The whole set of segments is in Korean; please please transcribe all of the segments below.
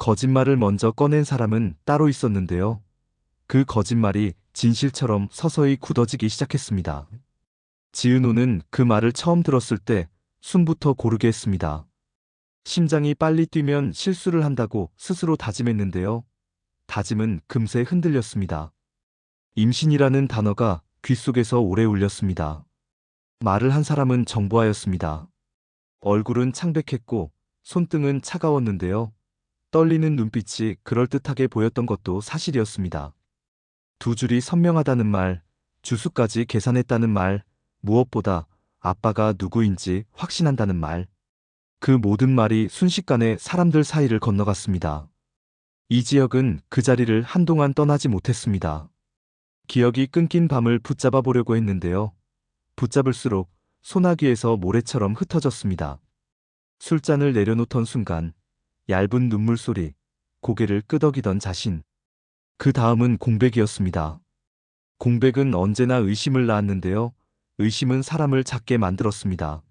거짓말을 먼저 꺼낸 사람은 따로 있었는데요. 그 거짓말이 진실처럼 서서히 굳어지기 시작했습니다. 지은호는 그 말을 처음 들었을 때 숨부터 고르게 했습니다. 심장이 빨리 뛰면 실수를 한다고 스스로 다짐했는데요. 다짐은 금세 흔들렸습니다. 임신이라는 단어가 귓속에서 오래 울렸습니다. 말을 한 사람은 정보아였습니다. 얼굴은 창백했고 손등은 차가웠는데요. 떨리는 눈빛이 그럴듯하게 보였던 것도 사실이었습니다. 두 줄이 선명하다는 말, 주수까지 계산했다는 말, 무엇보다 아빠가 누구인지 확신한다는 말. 그 모든 말이 순식간에 사람들 사이를 건너갔습니다. 이지혁은 그 자리를 한동안 떠나지 못했습니다. 기억이 끊긴 밤을 붙잡아 보려고 했는데요. 붙잡을수록 소나기에서 모래처럼 흩어졌습니다. 술잔을 내려놓던 순간 얇은 눈물 소리, 고개를 끄덕이던 자신. 그 다음은 공백이었습니다. 공백은 언제나 의심을 낳았는데요. 의심은 사람을 작게 만들었습니다.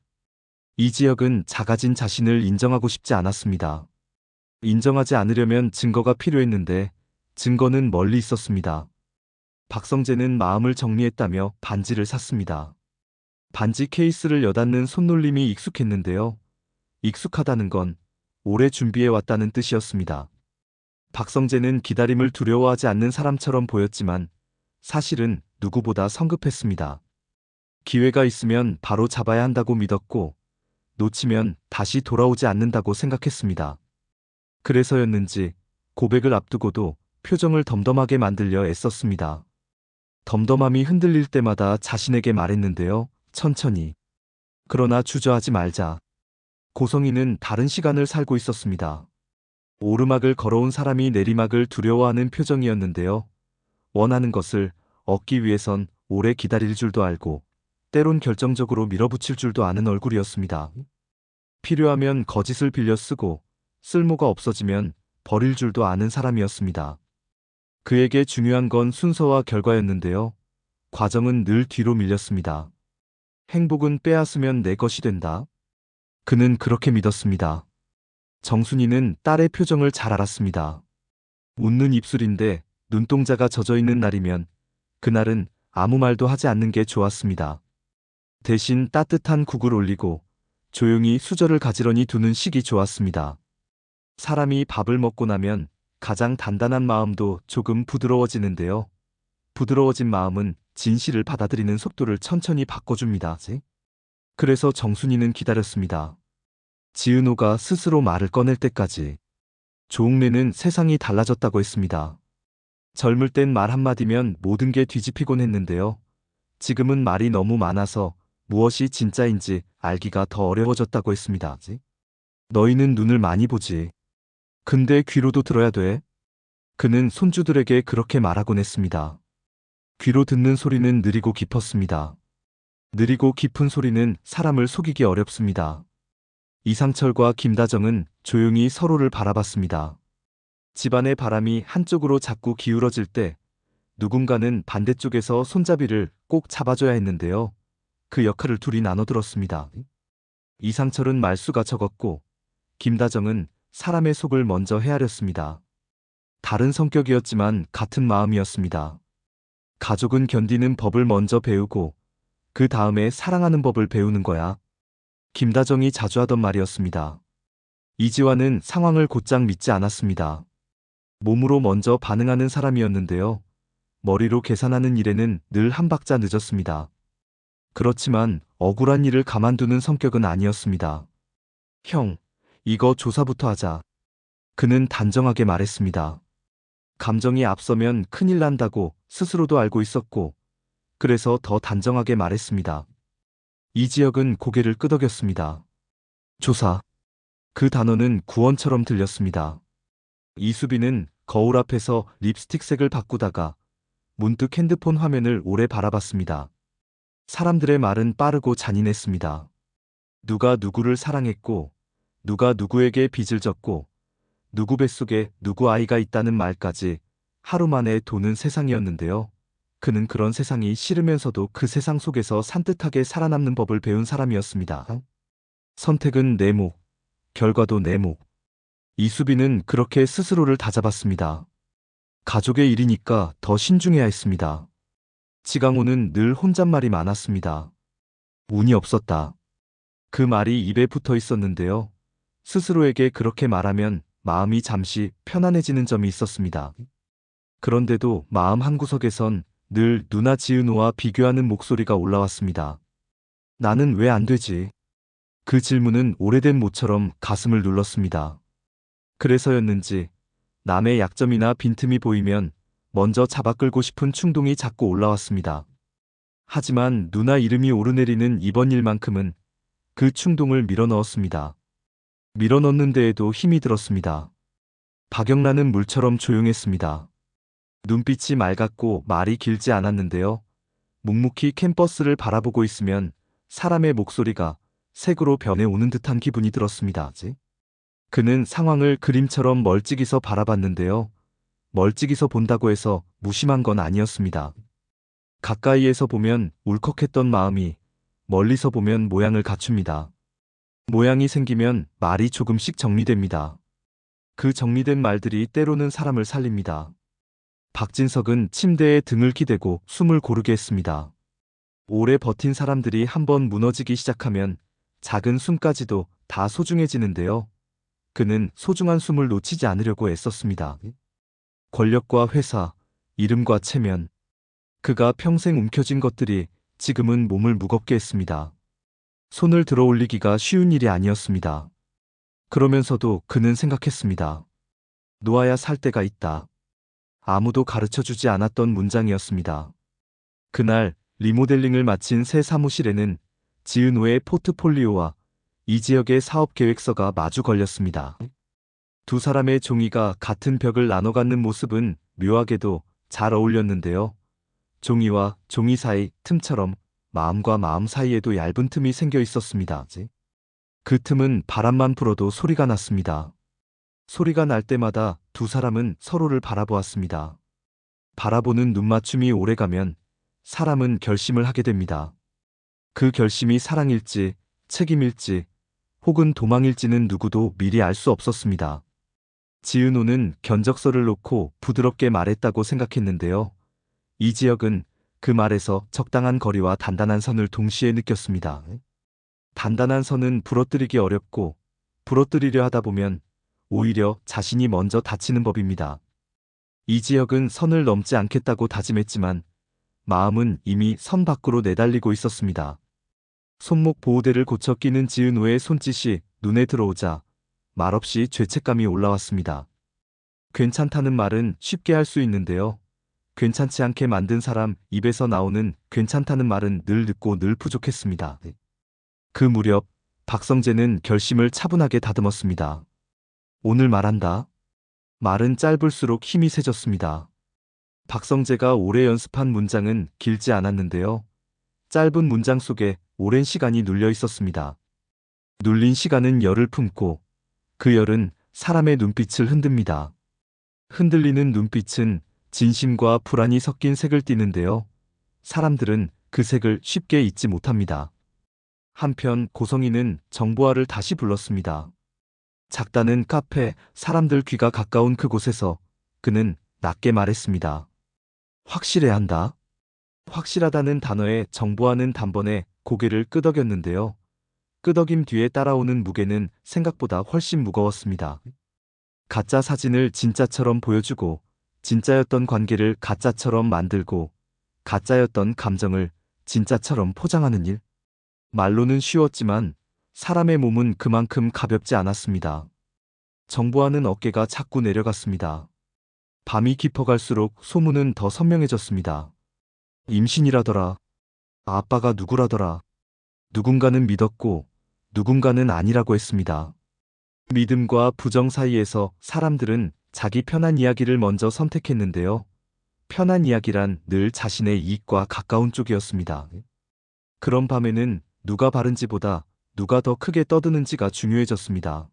이지혁은 작아진 자신을 인정하고 싶지 않았습니다. 인정하지 않으려면 증거가 필요했는데 증거는 멀리 있었습니다. 박성재는 마음을 정리했다며 반지를 샀습니다. 반지 케이스를 여닫는 손놀림이 익숙했는데요. 익숙하다는 건 오래 준비해왔다는 뜻이었습니다. 박성재는 기다림을 두려워하지 않는 사람처럼 보였지만 사실은 누구보다 성급했습니다. 기회가 있으면 바로 잡아야 한다고 믿었고 놓치면 다시 돌아오지 않는다고 생각했습니다. 그래서였는지 고백을 앞두고도 표정을 덤덤하게 만들려 애썼습니다. 덤덤함이 흔들릴 때마다 자신에게 말했는데요. 천천히. 그러나 주저하지 말자. 고성이는 다른 시간을 살고 있었습니다. 오르막을 걸어온 사람이 내리막을 두려워하는 표정이었는데요. 원하는 것을 얻기 위해선 오래 기다릴 줄도 알고 때론 결정적으로 밀어붙일 줄도 아는 얼굴이었습니다. 필요하면 거짓을 빌려 쓰고 쓸모가 없어지면 버릴 줄도 아는 사람이었습니다. 그에게 중요한 건 순서와 결과였는데요. 과정은 늘 뒤로 밀렸습니다. 행복은 빼앗으면 내 것이 된다. 그는 그렇게 믿었습니다. 정순이는 딸의 표정을 잘 알았습니다. 웃는 입술인데 눈동자가 젖어있는 날이면 그날은 아무 말도 하지 않는 게 좋았습니다. 대신 따뜻한 국을 올리고 조용히 수저를 가지런히 두는 식이 좋았습니다. 사람이 밥을 먹고 나면 가장 단단한 마음도 조금 부드러워지는데요. 부드러워진 마음은 진실을 받아들이는 속도를 천천히 바꿔줍니다. 그래서 정순이는 기다렸습니다. 지은호가 스스로 말을 꺼낼 때까지. 조옥래는 세상이 달라졌다고 했습니다. 젊을 땐 말 한마디면 모든 게 뒤집히곤 했는데요. 지금은 말이 너무 많아서 무엇이 진짜인지 알기가 더 어려워졌다고 했습니다. 너희는 눈을 많이 보지. 근데 귀로도 들어야 돼. 그는 손주들에게 그렇게 말하곤 했습니다. 귀로 듣는 소리는 느리고 깊었습니다. 느리고 깊은 소리는 사람을 속이기 어렵습니다. 이상철과 김다정은 조용히 서로를 바라봤습니다. 집안의 바람이 한쪽으로 자꾸 기울어질 때 누군가는 반대쪽에서 손잡이를 꼭 잡아줘야 했는데요. 그 역할을 둘이 나눠들었습니다. 이상철은 말수가 적었고 김다정은 사람의 속을 먼저 헤아렸습니다. 다른 성격이었지만 같은 마음이었습니다. 가족은 견디는 법을 먼저 배우고 그 다음에 사랑하는 법을 배우는 거야. 김다정이 자주 하던 말이었습니다. 이지화는 상황을 곧장 믿지 않았습니다. 몸으로 먼저 반응하는 사람이었는데요. 머리로 계산하는 일에는 늘 한 박자 늦었습니다. 그렇지만 억울한 일을 가만두는 성격은 아니었습니다. 형, 이거 조사부터 하자. 그는 단정하게 말했습니다. 감정이 앞서면 큰일 난다고 스스로도 알고 있었고 그래서 더 단정하게 말했습니다. 이지혁은 고개를 끄덕였습니다. 조사. 그 단어는 구원처럼 들렸습니다. 이수빈은 거울 앞에서 립스틱색을 바꾸다가 문득 핸드폰 화면을 오래 바라봤습니다. 사람들의 말은 빠르고 잔인했습니다. 누가 누구를 사랑했고 누가 누구에게 빚을 졌고 누구 뱃속에 누구 아이가 있다는 말까지 하루 만에 도는 세상이었는데요. 그는 그런 세상이 싫으면서도 그 세상 속에서 산뜻하게 살아남는 법을 배운 사람이었습니다. 선택은 내 목, 결과도 내 목. 이수빈은 그렇게 스스로를 다잡았습니다. 가족의 일이니까 더 신중해야 했습니다. 지강호는 늘 혼잣말이 많았습니다. 운이 없었다. 그 말이 입에 붙어 있었는데요. 스스로에게 그렇게 말하면 마음이 잠시 편안해지는 점이 있었습니다. 그런데도 마음 한구석에선 늘 누나 지은호와 비교하는 목소리가 올라왔습니다. 나는 왜 안 되지? 그 질문은 오래된 모처럼 가슴을 눌렀습니다. 그래서였는지 남의 약점이나 빈틈이 보이면 먼저 잡아끌고 싶은 충동이 자꾸 올라왔습니다. 하지만 누나 이름이 오르내리는 이번 일만큼은 그 충동을 밀어넣었습니다. 밀어넣는 데에도 힘이 들었습니다. 박영란은 물처럼 조용했습니다. 눈빛이 맑았고 말이 길지 않았는데요. 묵묵히 캠퍼스를 바라보고 있으면 사람의 목소리가 색으로 변해오는 듯한 기분이 들었습니다. 그는 상황을 그림처럼 멀찍이서 바라봤는데요. 멀찍이서 본다고 해서 무심한 건 아니었습니다. 가까이에서 보면 울컥했던 마음이 멀리서 보면 모양을 갖춥니다. 모양이 생기면 말이 조금씩 정리됩니다. 그 정리된 말들이 때로는 사람을 살립니다. 박진석은 침대에 등을 기대고 숨을 고르게 했습니다. 오래 버틴 사람들이 한번 무너지기 시작하면 작은 숨까지도 다 소중해지는데요. 그는 소중한 숨을 놓치지 않으려고 애썼습니다. 권력과 회사, 이름과 체면. 그가 평생 움켜쥔 것들이 지금은 몸을 무겁게 했습니다. 손을 들어 올리기가 쉬운 일이 아니었습니다. 그러면서도 그는 생각했습니다. 놓아야 살 때가 있다. 아무도 가르쳐주지 않았던 문장이었습니다. 그날 리모델링을 마친 새 사무실에는 지은호의 포트폴리오와 이지혁의 사업 계획서가 마주 걸렸습니다. 두 사람의 종이가 같은 벽을 나눠 갖는 모습은 묘하게도 잘 어울렸는데요. 종이와 종이 사이 틈처럼 마음과 마음 사이에도 얇은 틈이 생겨 있었습니다. 그 틈은 바람만 불어도 소리가 났습니다. 소리가 날 때마다 두 사람은 서로를 바라보았습니다. 바라보는 눈맞춤이 오래가면 사람은 결심을 하게 됩니다. 그 결심이 사랑일지, 책임일지, 혹은 도망일지는 누구도 미리 알 수 없었습니다. 지은호는 견적서를 놓고 부드럽게 말했다고 생각했는데요. 이지혁은 그 말에서 적당한 거리와 단단한 선을 동시에 느꼈습니다. 단단한 선은 부러뜨리기 어렵고 부러뜨리려 하다 보면 오히려 자신이 먼저 다치는 법입니다. 이지혁은 선을 넘지 않겠다고 다짐했지만 마음은 이미 선 밖으로 내달리고 있었습니다. 손목 보호대를 고쳐 끼는 지은호의 손짓이 눈에 들어오자 말없이 죄책감이 올라왔습니다. 괜찮다는 말은 쉽게 할 수 있는데요. 괜찮지 않게 만든 사람 입에서 나오는 괜찮다는 말은 늘 늦고 늘 부족했습니다. 그 무렵 박성재는 결심을 차분하게 다듬었습니다. 오늘 말한다. 말은 짧을수록 힘이 세졌습니다. 박성재가 오래 연습한 문장은 길지 않았는데요. 짧은 문장 속에 오랜 시간이 눌려 있었습니다. 눌린 시간은 열을 품고 그 열은 사람의 눈빛을 흔듭니다. 흔들리는 눈빛은 진심과 불안이 섞인 색을 띠는데요. 사람들은 그 색을 쉽게 잊지 못합니다. 한편 고성이는 정보화를 다시 불렀습니다. 작다는 카페, 사람들 귀가 가까운 그곳에서 그는 낮게 말했습니다. 확실해야 한다. 확실하다는 단어에 정보화는 단번에 고개를 끄덕였는데요. 끄덕임 뒤에 따라오는 무게는 생각보다 훨씬 무거웠습니다. 가짜 사진을 진짜처럼 보여주고 진짜였던 관계를 가짜처럼 만들고 가짜였던 감정을 진짜처럼 포장하는 일. 말로는 쉬웠지만 사람의 몸은 그만큼 가볍지 않았습니다. 정보화는 어깨가 자꾸 내려갔습니다. 밤이 깊어갈수록 소문은 더 선명해졌습니다. 임신이라더라. 아빠가 누구라더라. 누군가는 믿었고 누군가는 아니라고 했습니다. 믿음과 부정 사이에서 사람들은 자기 편한 이야기를 먼저 선택했는데요. 편한 이야기란 늘 자신의 이익과 가까운 쪽이었습니다. 그런 밤에는 누가 바른지보다 누가 더 크게 떠드는지가 중요해졌습니다.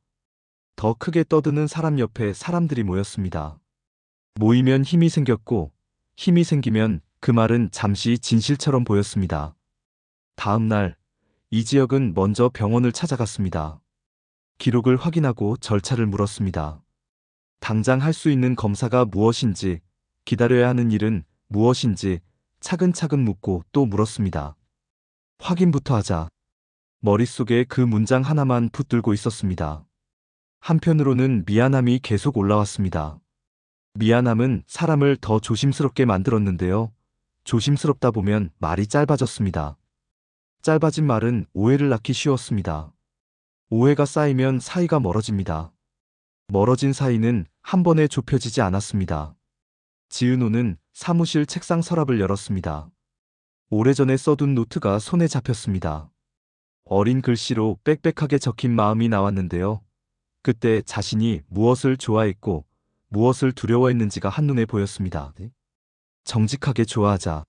더 크게 떠드는 사람 옆에 사람들이 모였습니다. 모이면 힘이 생겼고 힘이 생기면 그 말은 잠시 진실처럼 보였습니다. 다음 날 이지혁은 먼저 병원을 찾아갔습니다. 기록을 확인하고 절차를 물었습니다. 당장 할 수 있는 검사가 무엇인지, 기다려야 하는 일은 무엇인지 차근차근 묻고 또 물었습니다. 확인부터 하자. 머릿속에 그 문장 하나만 붙들고 있었습니다. 한편으로는 미안함이 계속 올라왔습니다. 미안함은 사람을 더 조심스럽게 만들었는데요. 조심스럽다 보면 말이 짧아졌습니다. 짧아진 말은 오해를 낳기 쉬웠습니다. 오해가 쌓이면 사이가 멀어집니다. 멀어진 사이는 한 번에 좁혀지지 않았습니다. 지은호는 사무실 책상 서랍을 열었습니다. 오래전에 써둔 노트가 손에 잡혔습니다. 어린 글씨로 빽빽하게 적힌 마음이 나왔는데요. 그때 자신이 무엇을 좋아했고 무엇을 두려워했는지가 한눈에 보였습니다. 정직하게 좋아하자.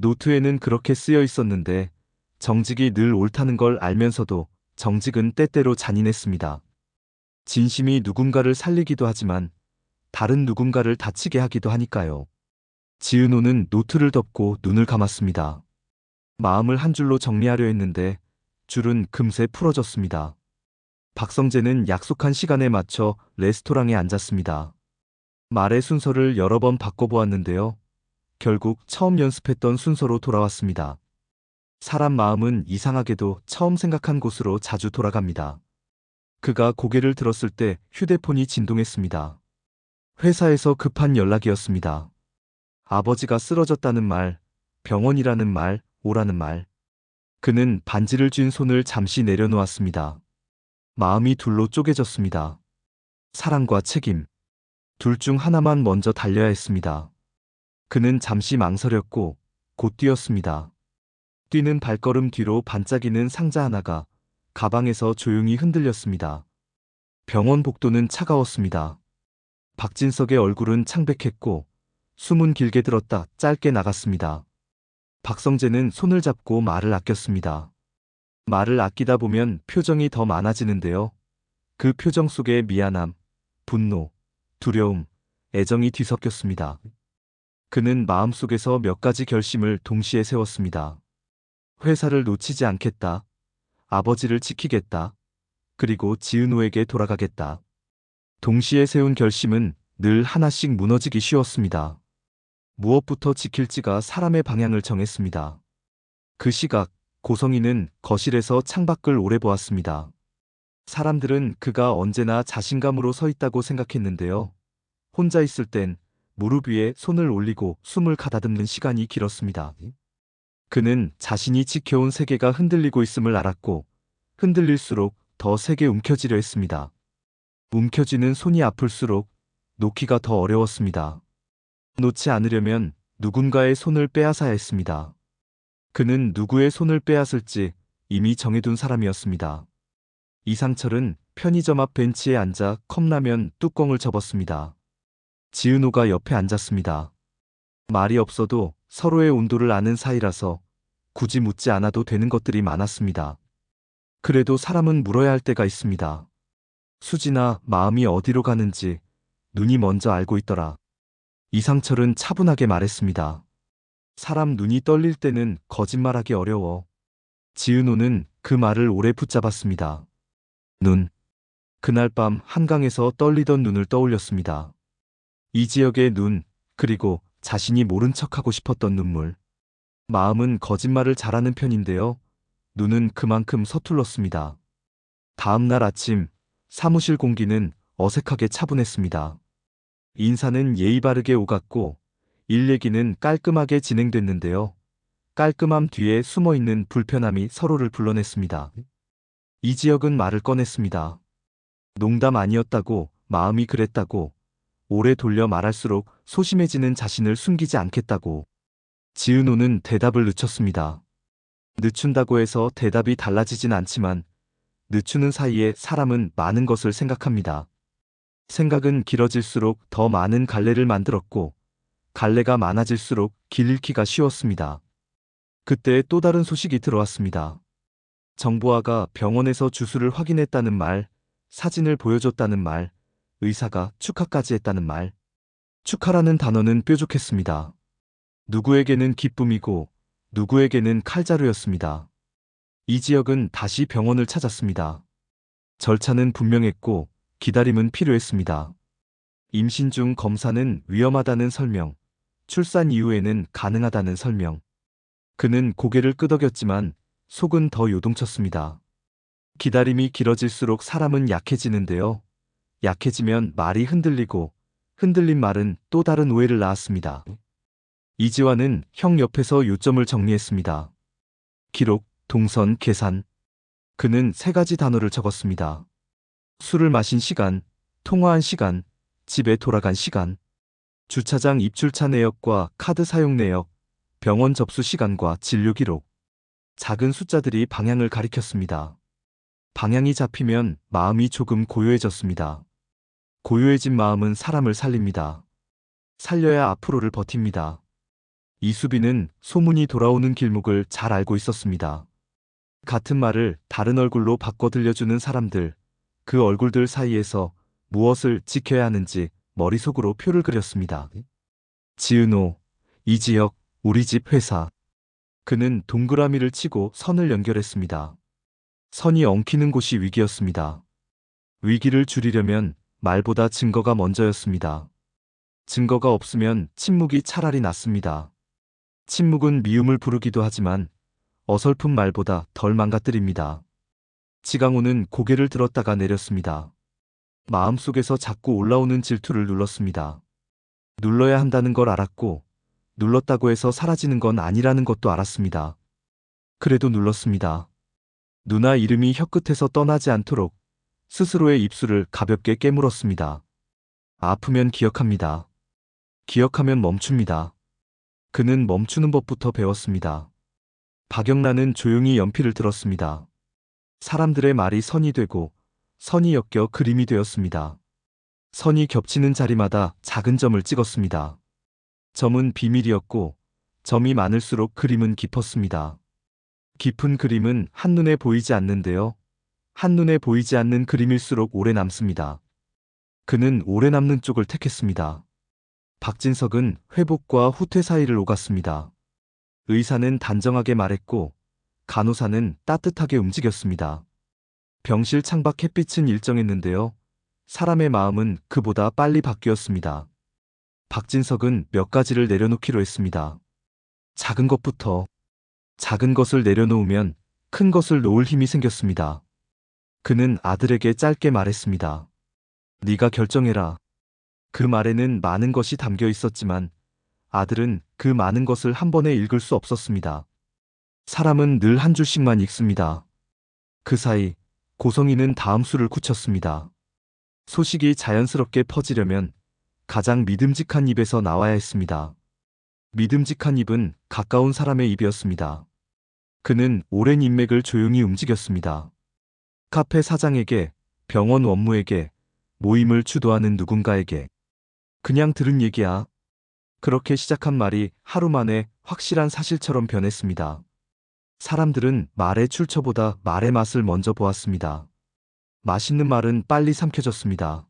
노트에는 그렇게 쓰여 있었는데 정직이 늘 옳다는 걸 알면서도 정직은 때때로 잔인했습니다. 진심이 누군가를 살리기도 하지만 다른 누군가를 다치게 하기도 하니까요. 지은호는 노트를 덮고 눈을 감았습니다. 마음을 한 줄로 정리하려 했는데 줄은 금세 풀어졌습니다. 박성재는 약속한 시간에 맞춰 레스토랑에 앉았습니다. 말의 순서를 여러 번 바꿔보았는데요. 결국 처음 연습했던 순서로 돌아왔습니다. 사람 마음은 이상하게도 처음 생각한 곳으로 자주 돌아갑니다. 그가 고개를 들었을 때 휴대폰이 진동했습니다. 회사에서 급한 연락이었습니다. 아버지가 쓰러졌다는 말, 병원이라는 말, 오라는 말. 그는 반지를 쥔 손을 잠시 내려놓았습니다. 마음이 둘로 쪼개졌습니다. 사랑과 책임. 둘 중 하나만 먼저 달려야 했습니다. 그는 잠시 망설였고 곧 뛰었습니다. 뛰는 발걸음 뒤로 반짝이는 상자 하나가 가방에서 조용히 흔들렸습니다. 병원 복도는 차가웠습니다. 박진석의 얼굴은 창백했고 숨은 길게 들었다 짧게 나갔습니다. 박성재는 손을 잡고 말을 아꼈습니다. 말을 아끼다 보면 표정이 더 많아지는데요. 그 표정 속에 미안함, 분노, 두려움, 애정이 뒤섞였습니다. 그는 마음속에서 몇 가지 결심을 동시에 세웠습니다. 회사를 놓치지 않겠다. 아버지를 지키겠다. 그리고 지은호에게 돌아가겠다. 동시에 세운 결심은 늘 하나씩 무너지기 쉬웠습니다. 무엇부터 지킬지가 사람의 방향을 정했습니다. 그 시각, 고성이는 거실에서 창밖을 오래 보았습니다. 사람들은 그가 언제나 자신감으로 서 있다고 생각했는데요. 혼자 있을 땐 무릎 위에 손을 올리고 숨을 가다듬는 시간이 길었습니다. 그는 자신이 지켜온 세계가 흔들리고 있음을 알았고 흔들릴수록 더 세게 움켜쥐려 했습니다. 움켜쥐는 손이 아플수록 놓기가 더 어려웠습니다. 놓지 않으려면 누군가의 손을 빼앗아야 했습니다. 그는 누구의 손을 빼앗을지 이미 정해둔 사람이었습니다. 이상철은 편의점 앞 벤치에 앉아 컵라면 뚜껑을 접었습니다. 지은호가 옆에 앉았습니다. 말이 없어도 서로의 온도를 아는 사이라서 굳이 묻지 않아도 되는 것들이 많았습니다. 그래도 사람은 물어야 할 때가 있습니다. 수지나 마음이 어디로 가는지 눈이 먼저 알고 있더라. 이상철은 차분하게 말했습니다. 사람 눈이 떨릴 때는 거짓말하기 어려워. 지은호는 그 말을 오래 붙잡았습니다. 눈. 그날 밤 한강에서 떨리던 눈을 떠올렸습니다. 이지혁의 눈, 그리고 자신이 모른 척하고 싶었던 눈물. 마음은 거짓말을 잘하는 편인데요. 눈은 그만큼 서툴렀습니다. 다음 날 아침, 사무실 공기는 어색하게 차분했습니다. 인사는 예의 바르게 오갔고 일 얘기는 깔끔하게 진행됐는데요. 깔끔함 뒤에 숨어있는 불편함이 서로를 불러냈습니다. 이지혁은 말을 꺼냈습니다. 농담 아니었다고, 마음이 그랬다고, 오래 돌려 말할수록 소심해지는 자신을 숨기지 않겠다고. 지은호는 대답을 늦췄습니다. 늦춘다고 해서 대답이 달라지진 않지만 늦추는 사이에 사람은 많은 것을 생각합니다. 생각은 길어질수록 더 많은 갈래를 만들었고 갈래가 많아질수록 길 잃기가 쉬웠습니다. 그때 또 다른 소식이 들어왔습니다. 정보아가 병원에서 주수를 확인했다는 말, 사진을 보여줬다는 말, 의사가 축하까지 했다는 말. 축하라는 단어는 뾰족했습니다. 누구에게는 기쁨이고 누구에게는 칼자루였습니다. 이지혁은 다시 병원을 찾았습니다. 절차는 분명했고 기다림은 필요했습니다. 임신 중 검사는 위험하다는 설명, 출산 이후에는 가능하다는 설명. 그는 고개를 끄덕였지만 속은 더 요동쳤습니다. 기다림이 길어질수록 사람은 약해지는데요. 약해지면 말이 흔들리고 흔들린 말은 또 다른 오해를 낳았습니다. 이지화는 형 옆에서 요점을 정리했습니다. 기록, 동선, 계산. 그는 세 가지 단어를 적었습니다. 술을 마신 시간, 통화한 시간, 집에 돌아간 시간, 주차장 입출차 내역과 카드 사용 내역, 병원 접수 시간과 진료 기록. 작은 숫자들이 방향을 가리켰습니다. 방향이 잡히면 마음이 조금 고요해졌습니다. 고요해진 마음은 사람을 살립니다. 살려야 앞으로를 버팁니다. 이수빈은 소문이 돌아오는 길목을 잘 알고 있었습니다. 같은 말을 다른 얼굴로 바꿔 들려주는 사람들, 그 얼굴들 사이에서 무엇을 지켜야 하는지 머릿속으로 표를 그렸습니다. 지은호, 이지혁, 우리 집 회사. 그는 동그라미를 치고 선을 연결했습니다. 선이 엉키는 곳이 위기였습니다. 위기를 줄이려면 말보다 증거가 먼저였습니다. 증거가 없으면 침묵이 차라리 낫습니다. 침묵은 미움을 부르기도 하지만 어설픈 말보다 덜 망가뜨립니다. 지강호는 고개를 들었다가 내렸습니다. 마음속에서 자꾸 올라오는 질투를 눌렀습니다. 눌러야 한다는 걸 알았고 눌렀다고 해서 사라지는 건 아니라는 것도 알았습니다. 그래도 눌렀습니다. 누나 이름이 혀끝에서 떠나지 않도록 스스로의 입술을 가볍게 깨물었습니다. 아프면 기억합니다. 기억하면 멈춥니다. 그는 멈추는 법부터 배웠습니다. 박영란은 조용히 연필을 들었습니다. 사람들의 말이 선이 되고 선이 엮여 그림이 되었습니다. 선이 겹치는 자리마다 작은 점을 찍었습니다. 점은 비밀이었고 점이 많을수록 그림은 깊었습니다. 깊은 그림은 한눈에 보이지 않는데요. 한눈에 보이지 않는 그림일수록 오래 남습니다. 그는 오래 남는 쪽을 택했습니다. 박진석은 회복과 후퇴 사이를 오갔습니다. 의사는 단정하게 말했고 간호사는 따뜻하게 움직였습니다. 병실 창밖 햇빛은 일정했는데요. 사람의 마음은 그보다 빨리 바뀌었습니다. 박진석은 몇 가지를 내려놓기로 했습니다. 작은 것부터. 작은 것을 내려놓으면 큰 것을 놓을 힘이 생겼습니다. 그는 아들에게 짧게 말했습니다. 네가 결정해라. 그 말에는 많은 것이 담겨 있었지만 아들은 그 많은 것을 한 번에 읽을 수 없었습니다. 사람은 늘 한 줄씩만 읽습니다. 그 사이 고성이는 다음 수를 굳혔습니다. 소식이 자연스럽게 퍼지려면 가장 믿음직한 입에서 나와야 했습니다. 믿음직한 입은 가까운 사람의 입이었습니다. 그는 오랜 인맥을 조용히 움직였습니다. 카페 사장에게, 병원 원무에게, 모임을 주도하는 누군가에게. 그냥 들은 얘기야. 그렇게 시작한 말이 하루 만에 확실한 사실처럼 변했습니다. 사람들은 말의 출처보다 말의 맛을 먼저 보았습니다. 맛있는 말은 빨리 삼켜졌습니다.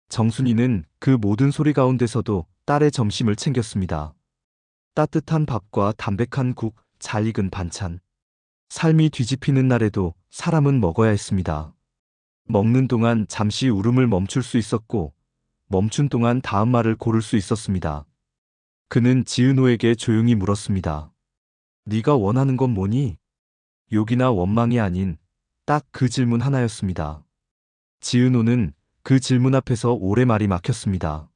정순이는 그 모든 소리 가운데서도 딸의 점심을 챙겼습니다. 따뜻한 밥과 담백한 국, 잘 익은 반찬. 삶이 뒤집히는 날에도 사람은 먹어야 했습니다. 먹는 동안 잠시 울음을 멈출 수 있었고 멈춘 동안 다음 말을 고를 수 있었습니다. 그는 지은호에게 조용히 물었습니다. 네가 원하는 건 뭐니? 욕이나 원망이 아닌 딱 그 질문 하나였습니다. 지은호는 그 질문 앞에서 오래 말이 막혔습니다.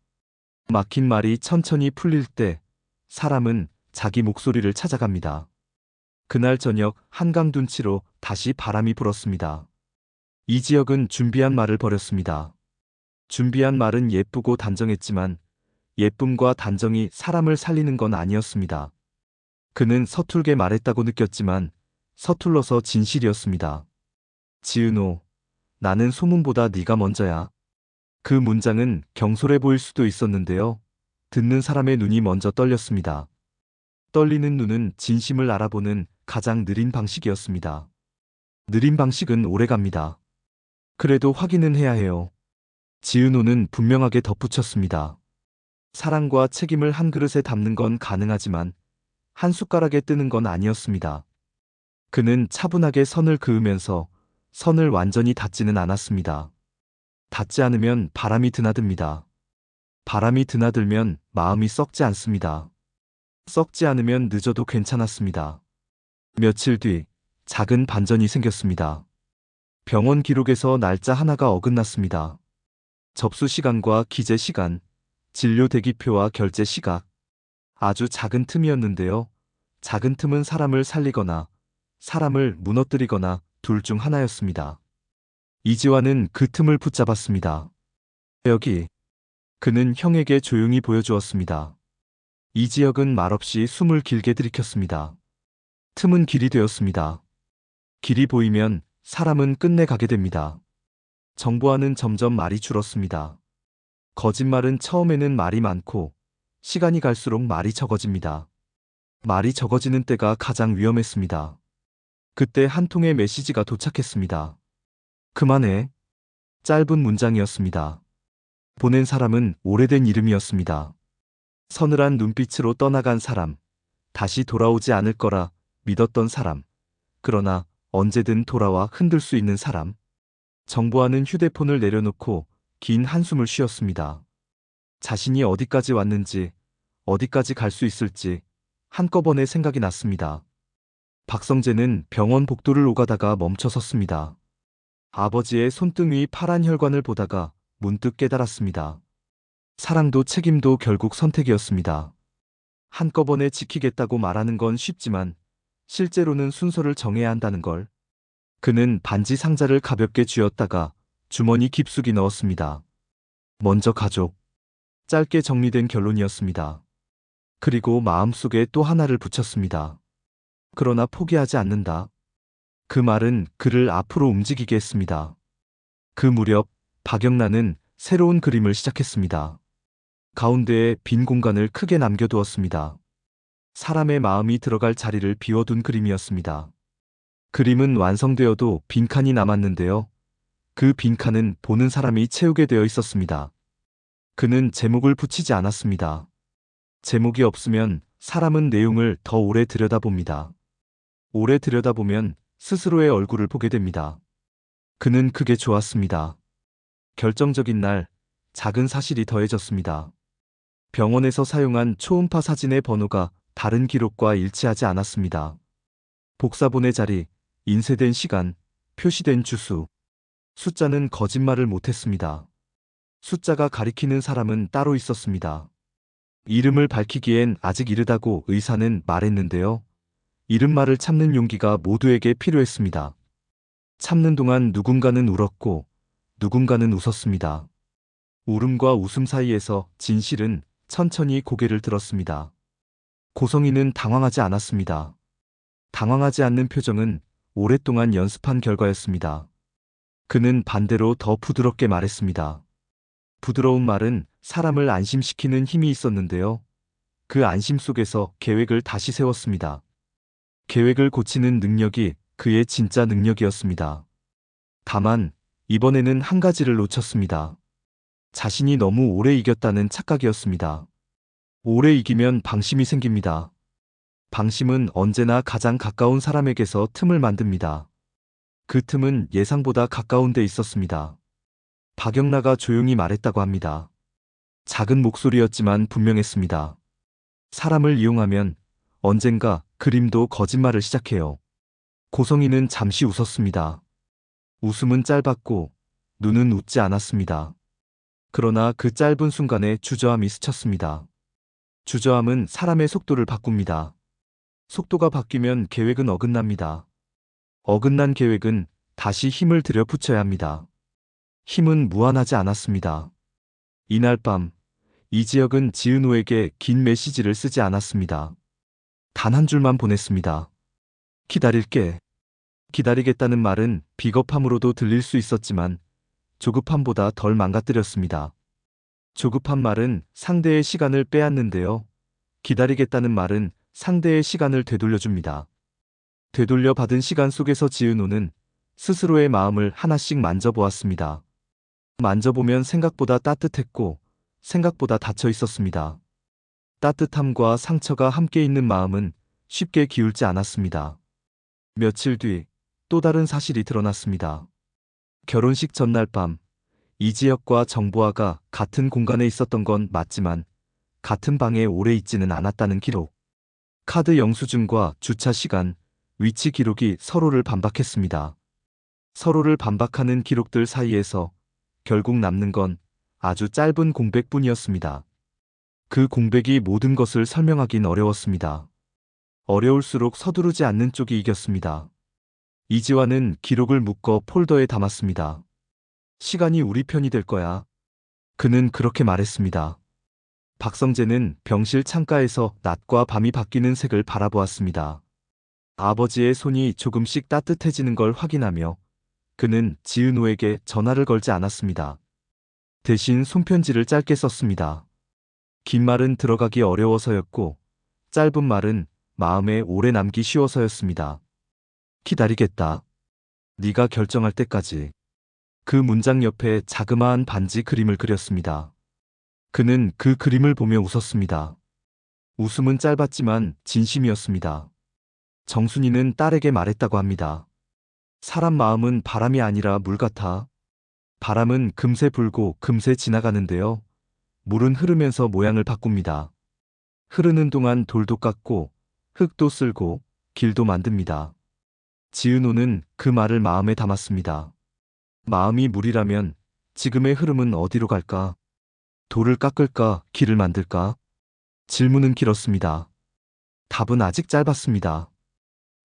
막힌 말이 천천히 풀릴 때 사람은 자기 목소리를 찾아갑니다. 그날 저녁 한강 둔치로 다시 바람이 불었습니다. 이지혁은 준비한 말을 버렸습니다. 준비한 말은 예쁘고 단정했지만 예쁨과 단정이 사람을 살리는 건 아니었습니다. 그는 서툴게 말했다고 느꼈지만 서툴러서 진실이었습니다. 지은호, 나는 소문보다 네가 먼저야. 그 문장은 경솔해 보일 수도 있었는데요. 듣는 사람의 눈이 먼저 떨렸습니다. 떨리는 눈은 진심을 알아보는 가장 느린 방식이었습니다. 느린 방식은 오래갑니다. 그래도 확인은 해야 해요. 지은호는 분명하게 덧붙였습니다. 사랑과 책임을 한 그릇에 담는 건 가능하지만 한 숟가락에 뜨는 건 아니었습니다. 그는 차분하게 선을 그으면서 선을 완전히 닿지는 않았습니다. 닿지 않으면 바람이 드나듭니다. 바람이 드나들면 마음이 썩지 않습니다. 썩지 않으면 늦어도 괜찮았습니다. 며칠 뒤 작은 반전이 생겼습니다. 병원 기록에서 날짜 하나가 어긋났습니다. 접수 시간과 기재 시간, 진료 대기표와 결제 시각. 아주 작은 틈이었는데요. 작은 틈은 사람을 살리거나 사람을 무너뜨리거나 둘 중 하나였습니다. 이지환은 그 틈을 붙잡았습니다. 여기. 그는 형에게 조용히 보여주었습니다. 이지혁은 말없이 숨을 길게 들이켰습니다. 틈은 길이 되었습니다. 길이 보이면 사람은 끝내 가게 됩니다. 정보와는 점점 말이 줄었습니다. 거짓말은 처음에는 말이 많고 시간이 갈수록 말이 적어집니다. 말이 적어지는 때가 가장 위험했습니다. 그때 한 통의 메시지가 도착했습니다. 그만해. 짧은 문장이었습니다. 보낸 사람은 오래된 이름이었습니다. 서늘한 눈빛으로 떠나간 사람, 다시 돌아오지 않을 거라 믿었던 사람, 그러나 언제든 돌아와 흔들 수 있는 사람. 정보와는 휴대폰을 내려놓고 긴 한숨을 쉬었습니다. 자신이 어디까지 왔는지, 어디까지 갈 수 있을지 한꺼번에 생각이 났습니다. 박성재는 병원 복도를 오가다가 멈춰 섰습니다. 아버지의 손등 위 파란 혈관을 보다가 문득 깨달았습니다. 사랑도 책임도 결국 선택이었습니다. 한꺼번에 지키겠다고 말하는 건 쉽지만 실제로는 순서를 정해야 한다는 걸. 그는 반지 상자를 가볍게 쥐었다가 주머니 깊숙이 넣었습니다. 먼저 가족. 짧게 정리된 결론이었습니다. 그리고 마음속에 또 하나를 붙였습니다. 그러나 포기하지 않는다. 그 말은 그를 앞으로 움직이게 했습니다. 그 무렵 박영란은 새로운 그림을 시작했습니다. 가운데에 빈 공간을 크게 남겨두었습니다. 사람의 마음이 들어갈 자리를 비워둔 그림이었습니다. 그림은 완성되어도 빈칸이 남았는데요. 그 빈칸은 보는 사람이 채우게 되어 있었습니다. 그는 제목을 붙이지 않았습니다. 제목이 없으면 사람은 내용을 더 오래 들여다봅니다. 오래 들여다보면 스스로의 얼굴을 보게 됩니다. 그는 그게 좋았습니다. 결정적인 날, 작은 사실이 더해졌습니다. 병원에서 사용한 초음파 사진의 번호가 다른 기록과 일치하지 않았습니다. 복사본의 자리, 인쇄된 시간, 표시된 주소. 숫자는 거짓말을 못했습니다. 숫자가 가리키는 사람은 따로 있었습니다. 이름을 밝히기엔 아직 이르다고 의사는 말했는데요. 이름말을 참는 용기가 모두에게 필요했습니다. 참는 동안 누군가는 울었고 누군가는 웃었습니다. 울음과 웃음 사이에서 진실은 천천히 고개를 들었습니다. 고성희는 당황하지 않았습니다. 당황하지 않는 표정은 오랫동안 연습한 결과였습니다. 그는 반대로 더 부드럽게 말했습니다. 부드러운 말은 사람을 안심시키는 힘이 있었는데요. 그 안심 속에서 계획을 다시 세웠습니다. 계획을 고치는 능력이 그의 진짜 능력이었습니다. 다만 이번에는 한 가지를 놓쳤습니다. 자신이 너무 오래 이겼다는 착각이었습니다. 오래 이기면 방심이 생깁니다. 방심은 언제나 가장 가까운 사람에게서 틈을 만듭니다. 그 틈은 예상보다 가까운 데 있었습니다. 박영라가 조용히 말했다고 합니다. 작은 목소리였지만 분명했습니다. 사람을 이용하면 언젠가 그림도 거짓말을 시작해요. 고성희는 잠시 웃었습니다. 웃음은 짧았고 눈은 웃지 않았습니다. 그러나 그 짧은 순간에 주저함이 스쳤습니다. 주저함은 사람의 속도를 바꿉니다. 속도가 바뀌면 계획은 어긋납니다. 어긋난 계획은 다시 힘을 들여 붙여야 합니다. 힘은 무한하지 않았습니다. 이날 밤 이지혁은 지은호에게 긴 메시지를 쓰지 않았습니다. 단 한 줄만 보냈습니다. 기다릴게. 기다리겠다는 말은 비겁함으로도 들릴 수 있었지만 조급함보다 덜 망가뜨렸습니다. 조급한 말은 상대의 시간을 빼앗는데요. 기다리겠다는 말은 상대의 시간을 되돌려줍니다. 되돌려 받은 시간 속에서 지은호는 스스로의 마음을 하나씩 만져보았습니다. 만져보면 생각보다 따뜻했고 생각보다 닫혀 있었습니다. 따뜻함과 상처가 함께 있는 마음은 쉽게 기울지 않았습니다. 며칠 뒤 또 다른 사실이 드러났습니다. 결혼식 전날 밤 이지혁과 정보아가 같은 공간에 있었던 건 맞지만 같은 방에 오래 있지는 않았다는 기록. 카드 영수증과 주차 시간, 위치 기록이 서로를 반박했습니다. 서로를 반박하는 기록들 사이에서 결국 남는 건 아주 짧은 공백뿐이었습니다. 그 공백이 모든 것을 설명하긴 어려웠습니다. 어려울수록 서두르지 않는 쪽이 이겼습니다. 이지화는 기록을 묶어 폴더에 담았습니다. 시간이 우리 편이 될 거야. 그는 그렇게 말했습니다. 박성재는 병실 창가에서 낮과 밤이 바뀌는 색을 바라보았습니다. 아버지의 손이 조금씩 따뜻해지는 걸 확인하며 그는 지은호에게 전화를 걸지 않았습니다. 대신 손편지를 짧게 썼습니다. 긴 말은 들어가기 어려워서였고 짧은 말은 마음에 오래 남기 쉬워서였습니다. 기다리겠다. 네가 결정할 때까지. 그 문장 옆에 자그마한 반지 그림을 그렸습니다. 그는 그 그림을 보며 웃었습니다. 웃음은 짧았지만 진심이었습니다. 정순이는 딸에게 말했다고 합니다. 사람 마음은 바람이 아니라 물 같아. 바람은 금세 불고 금세 지나가는데요. 물은 흐르면서 모양을 바꿉니다. 흐르는 동안 돌도 깎고 흙도 쓸고 길도 만듭니다. 지은호는 그 말을 마음에 담았습니다. 마음이 물이라면 지금의 흐름은 어디로 갈까? 돌을 깎을까? 길을 만들까? 질문은 길었습니다. 답은 아직 짧았습니다.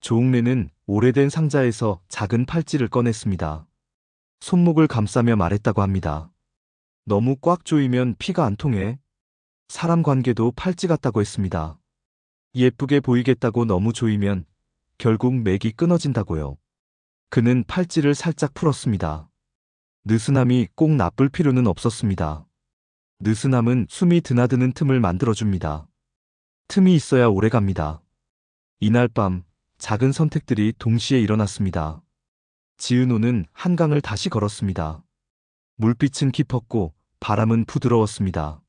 조옥래는 오래된 상자에서 작은 팔찌를 꺼냈습니다. 손목을 감싸며 말했다고 합니다. 너무 꽉 조이면 피가 안 통해. 사람 관계도 팔찌 같다고 했습니다. 예쁘게 보이겠다고 너무 조이면 결국 맥이 끊어진다고요. 그는 팔찌를 살짝 풀었습니다. 느슨함이 꼭 나쁠 필요는 없었습니다. 느슨함은 숨이 드나드는 틈을 만들어줍니다. 틈이 있어야 오래갑니다. 이날 밤 작은 선택들이 동시에 일어났습니다. 지은호는 한강을 다시 걸었습니다. 물빛은 깊었고 바람은 부드러웠습니다.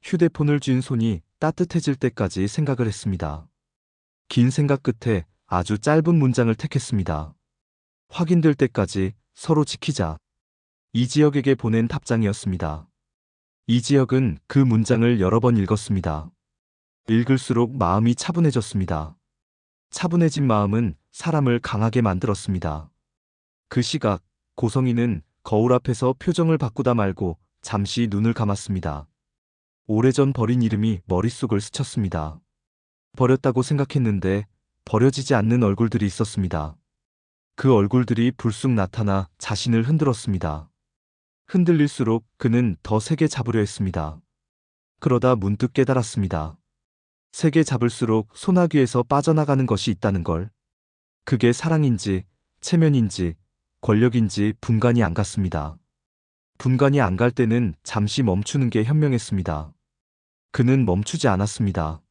휴대폰을 쥔 손이 따뜻해질 때까지 생각을 했습니다. 긴 생각 끝에 아주 짧은 문장을 택했습니다. 확인될 때까지 서로 지키자. 이지혁에게 보낸 답장이었습니다. 이지혁은 그 문장을 여러 번 읽었습니다. 읽을수록 마음이 차분해졌습니다. 차분해진 마음은 사람을 강하게 만들었습니다. 그 시각, 고성이는 거울 앞에서 표정을 바꾸다 말고 잠시 눈을 감았습니다. 오래전 버린 이름이 머릿속을 스쳤습니다. 버렸다고 생각했는데 버려지지 않는 얼굴들이 있었습니다. 그 얼굴들이 불쑥 나타나 자신을 흔들었습니다. 흔들릴수록 그는 더 세게 잡으려 했습니다. 그러다 문득 깨달았습니다. 세게 잡을수록 소나기에서 빠져나가는 것이 있다는 걸. 그게 사랑인지, 체면인지, 권력인지 분간이 안 갔습니다. 분간이 안 갈 때는 잠시 멈추는 게 현명했습니다. 그는 멈추지 않았습니다.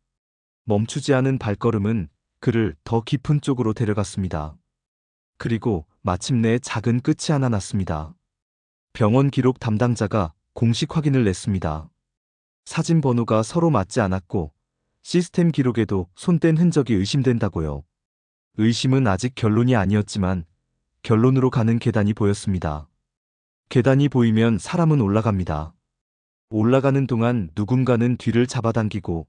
멈추지 않은 발걸음은 그를 더 깊은 쪽으로 데려갔습니다. 그리고 마침내 작은 끝이 하나 났습니다. 병원 기록 담당자가 공식 확인을 냈습니다. 사진 번호가 서로 맞지 않았고 시스템 기록에도 손뗀 흔적이 의심된다고요. 의심은 아직 결론이 아니었지만 결론으로 가는 계단이 보였습니다. 계단이 보이면 사람은 올라갑니다. 올라가는 동안 누군가는 뒤를 잡아당기고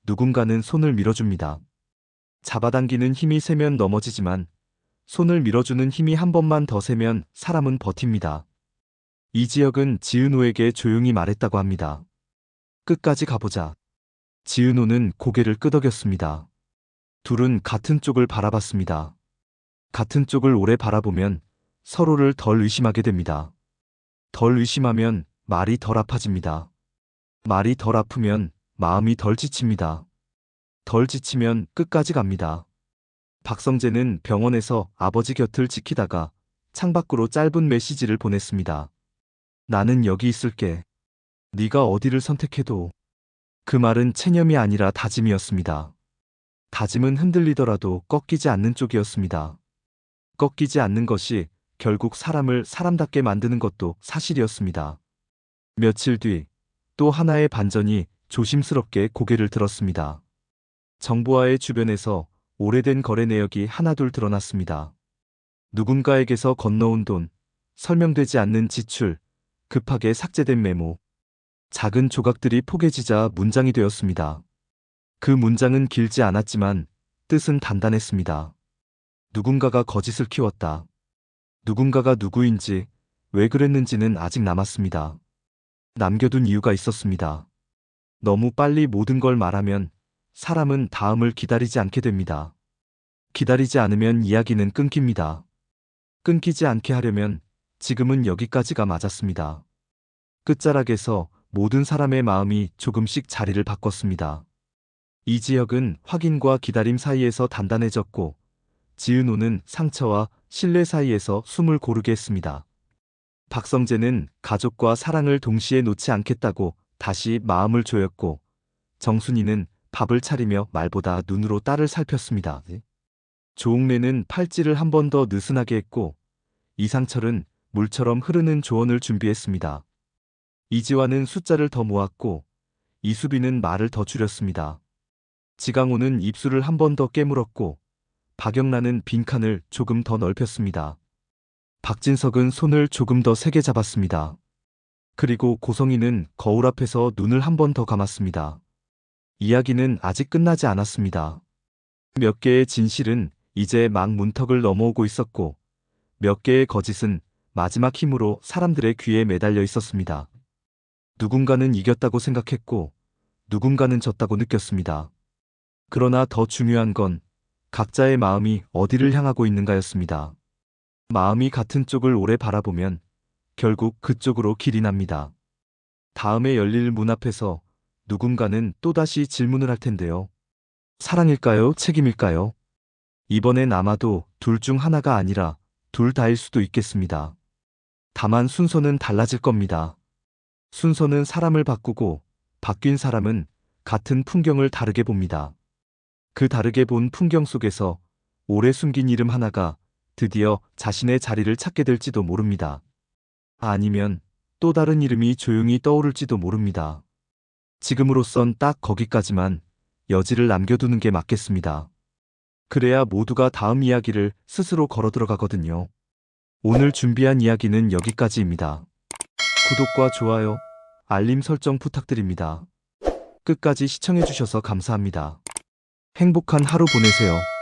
누군가는 손을 밀어줍니다. 잡아당기는 힘이 세면 넘어지지만 손을 밀어주는 힘이 한 번만 더 세면 사람은 버팁니다. 이지혁은 지은호에게 조용히 말했다고 합니다. 끝까지 가보자. 지은호는 고개를 끄덕였습니다. 둘은 같은 쪽을 바라봤습니다. 같은 쪽을 오래 바라보면 서로를 덜 의심하게 됩니다. 덜 의심하면 말이 덜 아파집니다. 말이 덜 아프면 마음이 덜 지칩니다. 덜 지치면 끝까지 갑니다. 박성재는 병원에서 아버지 곁을 지키다가 창밖으로 짧은 메시지를 보냈습니다. 나는 여기 있을게. 네가 어디를 선택해도. 그 말은 체념이 아니라 다짐이었습니다. 다짐은 흔들리더라도 꺾이지 않는 쪽이었습니다. 꺾이지 않는 것이 결국 사람을 사람답게 만드는 것도 사실이었습니다. 며칠 뒤 또 하나의 반전이 조심스럽게 고개를 들었습니다. 정보화의 주변에서 오래된 거래 내역이 하나둘 드러났습니다. 누군가에게서 건너온 돈, 설명되지 않는 지출, 급하게 삭제된 메모. 작은 조각들이 포개지자 문장이 되었습니다. 그 문장은 길지 않았지만 뜻은 단단했습니다. 누군가가 거짓을 키웠다. 누군가가 누구인지, 왜 그랬는지는 아직 남았습니다. 남겨둔 이유가 있었습니다. 너무 빨리 모든 걸 말하면 사람은 다음을 기다리지 않게 됩니다. 기다리지 않으면 이야기는 끊깁니다. 끊기지 않게 하려면 지금은 여기까지가 맞았습니다. 끝자락에서 모든 사람의 마음이 조금씩 자리를 바꿨습니다. 이 지역은 확인과 기다림 사이에서 단단해졌고, 지은호는 상처와 신뢰 사이에서 숨을 고르게 했습니다. 박성재는 가족과 사랑을 동시에 놓지 않겠다고 다시 마음을 조였고, 정순이는 밥을 차리며 말보다 눈으로 딸을 살폈습니다. 조옥래는 팔찌를 한 번 더 느슨하게 했고, 이상철은 물처럼 흐르는 조언을 준비했습니다. 이지화는 숫자를 더 모았고, 이수빈은 말을 더 줄였습니다. 지강호는 입술을 한 번 더 깨물었고, 박영란은 빈칸을 조금 더 넓혔습니다. 박진석은 손을 조금 더 세게 잡았습니다. 그리고 고성이는 거울 앞에서 눈을 한 번 더 감았습니다. 이야기는 아직 끝나지 않았습니다. 몇 개의 진실은 이제 막 문턱을 넘어오고 있었고, 몇 개의 거짓은 마지막 힘으로 사람들의 귀에 매달려 있었습니다. 누군가는 이겼다고 생각했고, 누군가는 졌다고 느꼈습니다. 그러나 더 중요한 건 각자의 마음이 어디를 향하고 있는가였습니다. 마음이 같은 쪽을 오래 바라보면 결국 그쪽으로 길이 납니다. 다음에 열릴 문 앞에서 누군가는 또다시 질문을 할 텐데요. 사랑일까요? 책임일까요? 이번엔 아마도 둘 중 하나가 아니라 둘 다일 수도 있겠습니다. 다만 순서는 달라질 겁니다. 순서는 사람을 바꾸고, 바뀐 사람은 같은 풍경을 다르게 봅니다. 그 다르게 본 풍경 속에서 오래 숨긴 이름 하나가 드디어 자신의 자리를 찾게 될지도 모릅니다. 아니면 또 다른 이름이 조용히 떠오를지도 모릅니다. 지금으로선 딱 거기까지만 여지를 남겨두는 게 맞겠습니다. 그래야 모두가 다음 이야기를 스스로 걸어 들어가거든요. 오늘 준비한 이야기는 여기까지입니다. 구독과 좋아요, 알림 설정 부탁드립니다. 끝까지 시청해주셔서 감사합니다. 행복한 하루 보내세요.